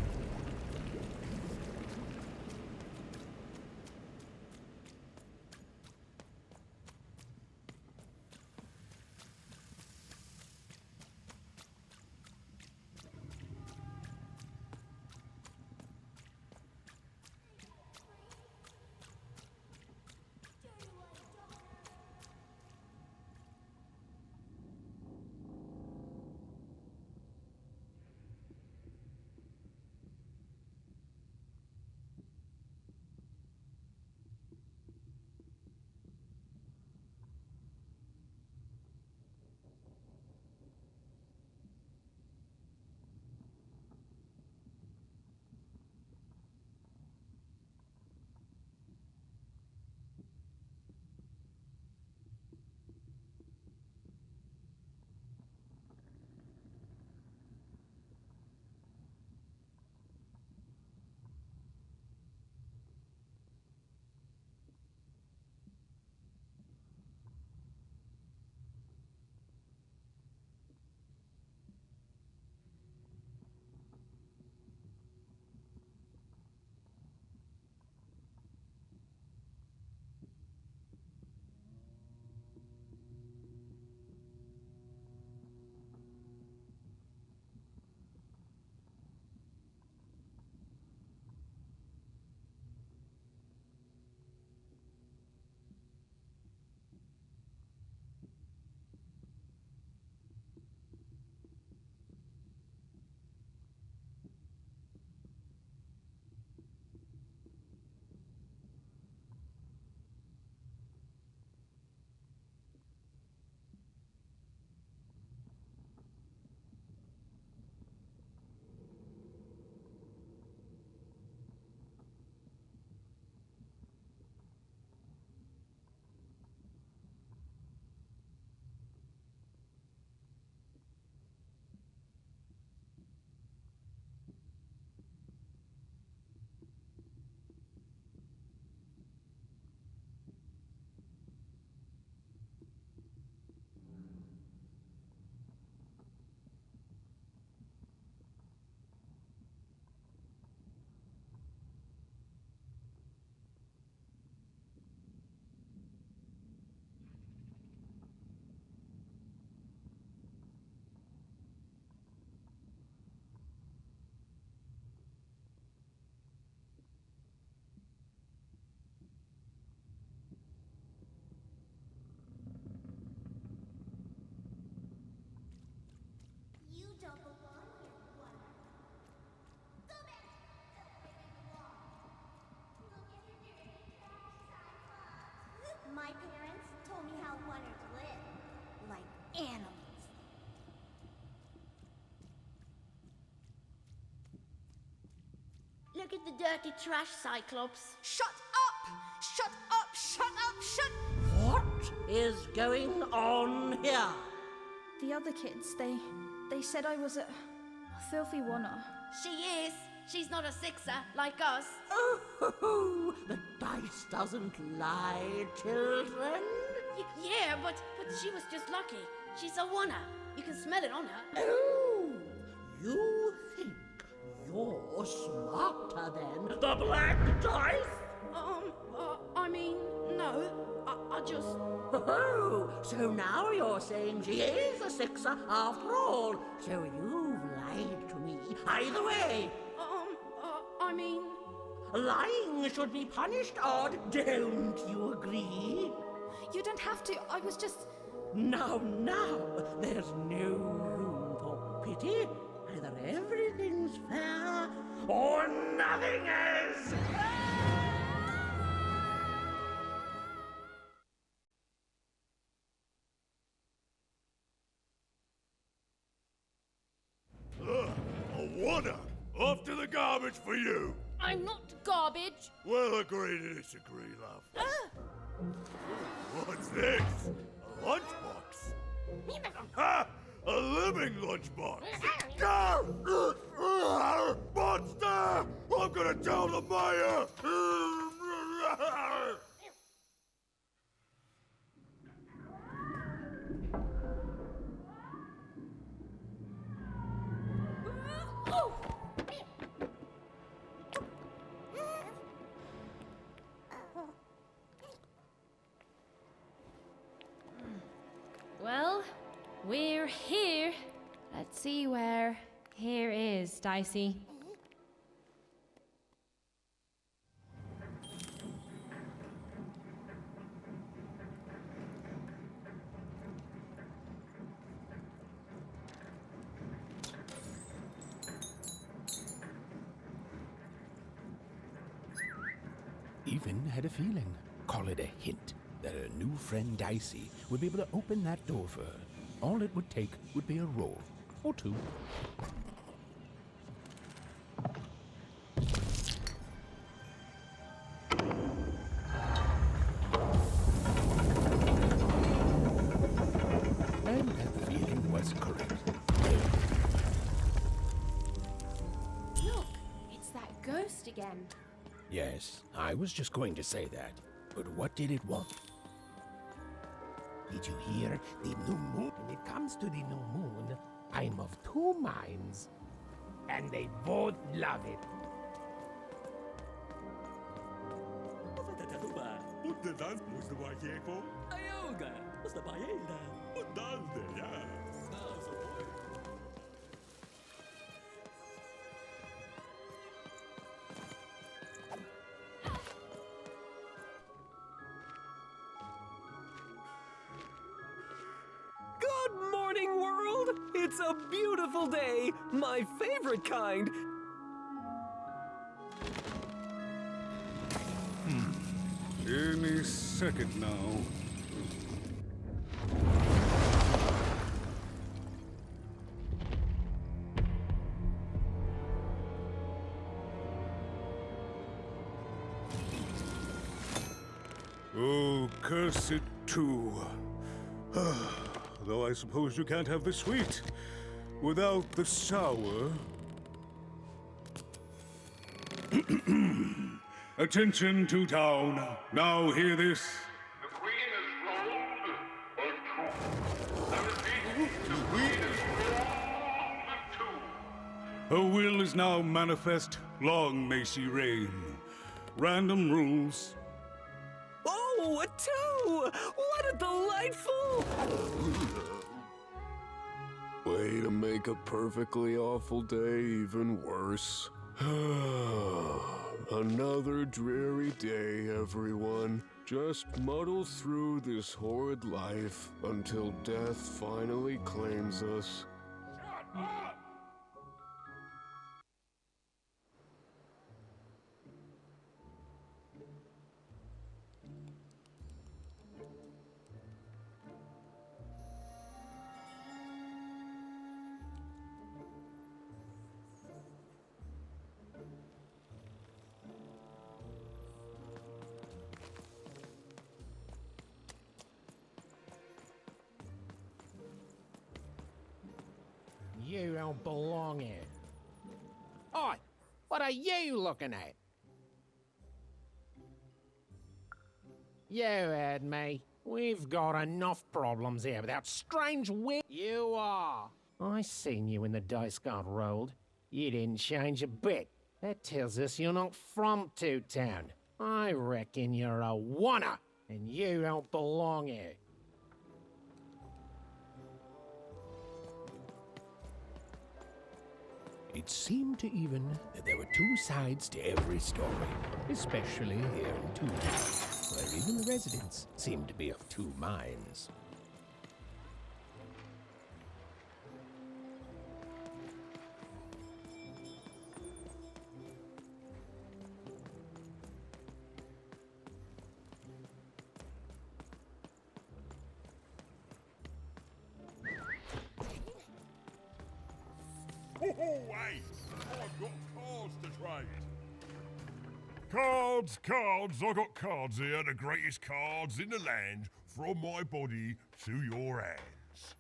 animals. Look at the dirty trash, Cyclops. Shut up! Shut up! Shut up! Shut... What is going on here? The other kids, they said I was a filthy oner. She is. She's not a sixer like us. Oh, the dice doesn't lie, children. Yeah, but she was just lucky. She's a oner. You can smell it on her. Oh, you think you're smarter than the black dice? I mean, no. I just... Oh, so now you're saying she is a sixer after all. So you've lied to me. Either way. I mean... Lying should be punished, Odd. Don't you agree? You don't have to. I was just... Now, there's no room for pity. Either everything's fair or nothing is. A wonder! Off to the garbage for you! I'm not garbage. We'll agree to disagree, love. What's this? A lunchbox? Ha! A living lunchbox! Monster! I'm gonna tell the mayor! Well, we're here. Let's see where here is, Dicey. Even had a feeling, call it a hint, that her new friend Dicey would be able to open that door for her. All it would take would be a roll or two. And that feeling was correct. Look, it's that ghost again. Yes, I was just going to say that. But what did it want? Did you hear the new moon? When it comes to the new moon, I'm of two minds. And they both love it. Good morning, world! It's a beautiful day, my favorite kind. Any second now. Oh, curse it too. Though I suppose you can't have the sweet without the sour. Attention to town. Now hear this. The queen is rolled a two. I repeat, the queen is rolled a two. Her will is now manifest. Long may she reign. Random rules. Oh, a two! What a delightful... Way to make a perfectly awful day even worse. Another dreary day, everyone. Just muddle through this horrid life until death finally claims us. You don't belong here. Oi! What are you looking at? You heard me. We've got enough problems here without strange You are. I seen you when the dice got rolled. You didn't change a bit. That tells us you're not from Two Town. I reckon you're a wanna, and you don't belong here. It seemed to even that there were two sides to every story, especially here in Two Town, where even the residents seemed to be of two minds. Hey! I've got cards to trade. Cards, cards, I got cards here, the greatest cards in the land, from my body to your hands.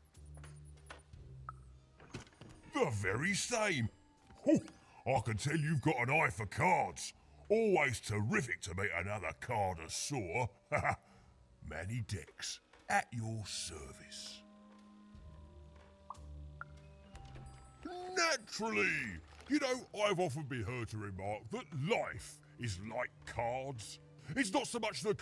The very same. I can tell you've got an eye for cards. Always terrific to meet another connoisseur. Manny Dex, at your service. Naturally! You know, I've often been heard to remark that life is like cards. It's not so much the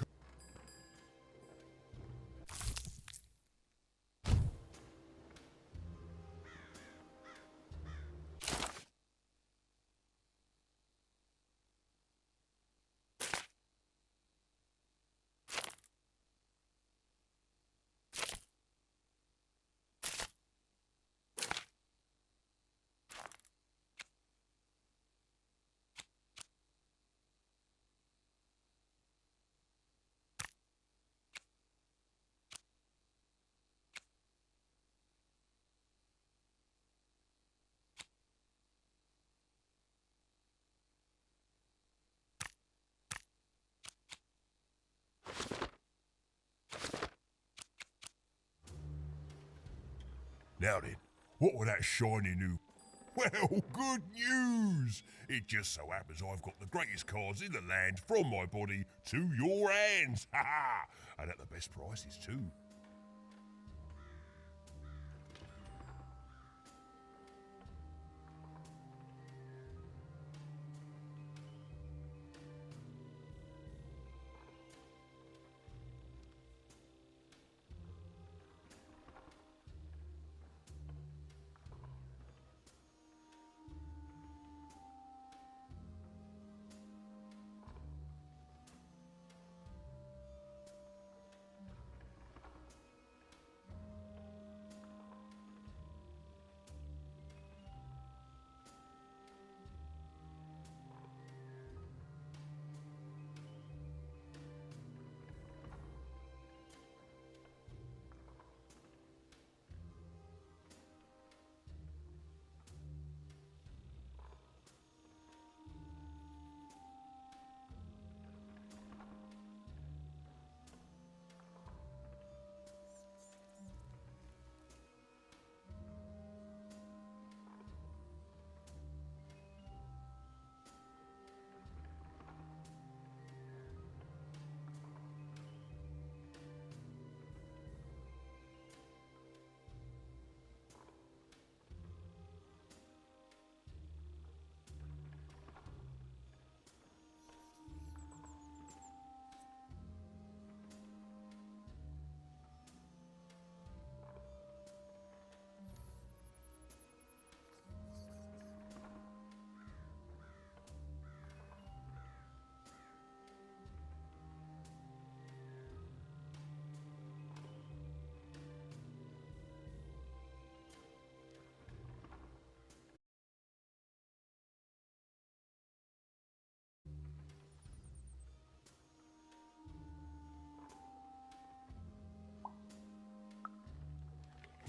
Now then, what were that shiny new... Well, good news! It just so happens I've got the greatest cards in the land from my body to your hands. Ha ha! And at the best prices too.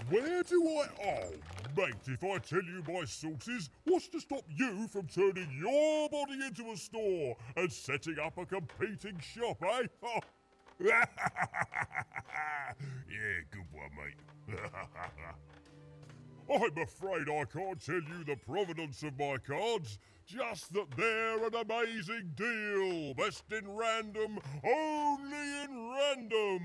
Where do I... Oh, mate, if I tell you my sources, what's to stop you from turning your body into a store and setting up a competing shop, eh? Oh. Yeah, good one, mate. I'm afraid I can't tell you the provenance of my cards, just that they're an amazing deal. Best in random, only in random.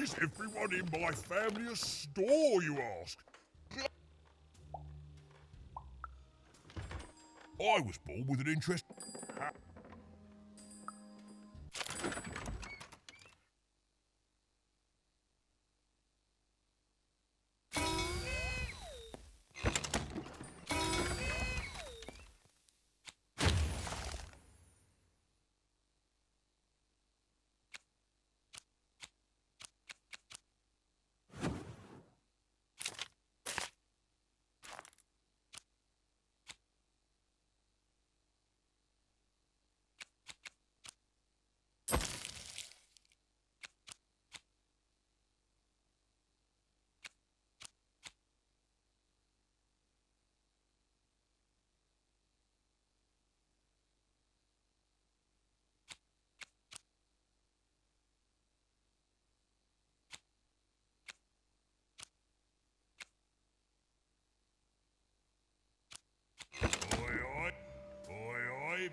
Is everyone in my family a store, you ask? I was born with an interest.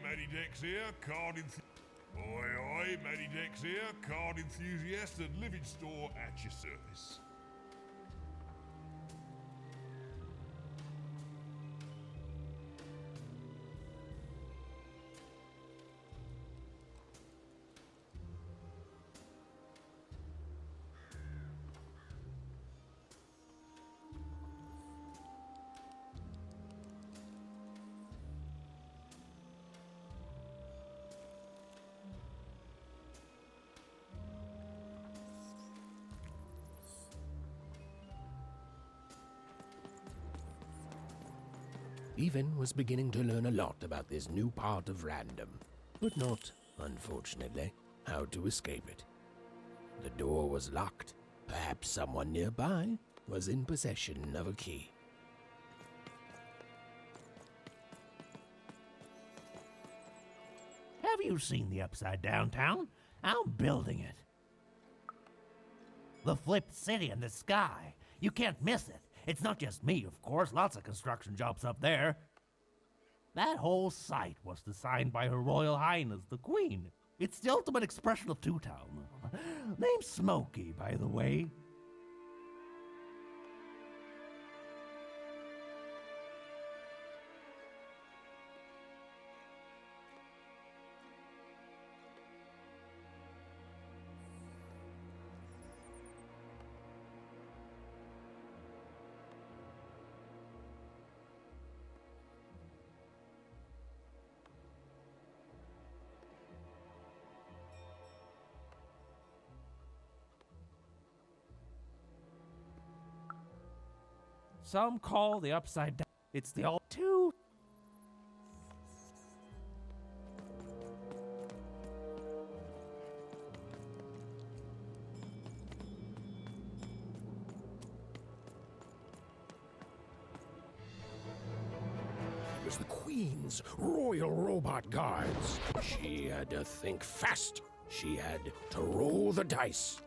Matty Dex here, Matty Dex here, card enthusiast and living store at your service. Even was beginning to learn a lot about this new part of random, but not, unfortunately, how to escape it. The door was locked. Perhaps someone nearby was in possession of a key. Have you seen the Upside Down Town? I'm building it. The flipped city in the sky. You can't miss it. It's not just me, of course. Lots of construction jobs up there. That whole site was designed by Her Royal Highness, the Queen. It's the ultimate expression of Two-Town. Name's Smokey, by the way. Some call the Upside Down. It's the all two. It was the Queen's Royal Robot Guards. She had to think fast. She had to roll the dice.